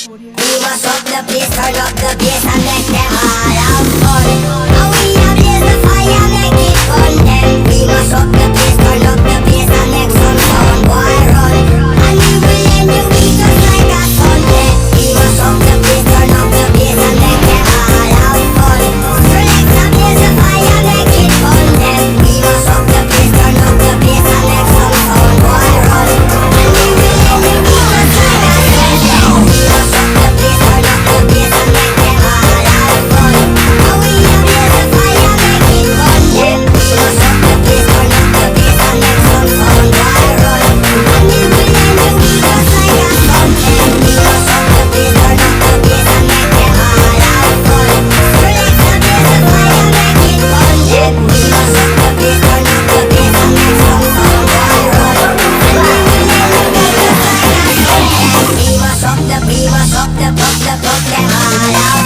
We must up the place, turn up the bass and make them all have fun. And we a blaze the fire, make it fun. Then we must up the place, turn up the bass and make some sound, boy run. And we will end the week just like a Sunday. We must up the place, turn up the bass and make them all have fun. Select the blaze the fire, make it fun. Then we must up the place, turn up the bass and make some sound, boy run. And we will end the week just like a Sunday. We must up the place, turn up the bass and make them all have fun. And we a blaze the fire, make it fun. Then we must up the place, turn up the bass and make some sound, boy run. And we will end the week just like a Sunday. We must up the place, turn up the bass and make them all have fun. Select the blaze the fire, make it fun. Then we must up the place, turn up the bass and make some sound, boy run. And we will end the week just like a Sunday. We must up the, fuck them all out.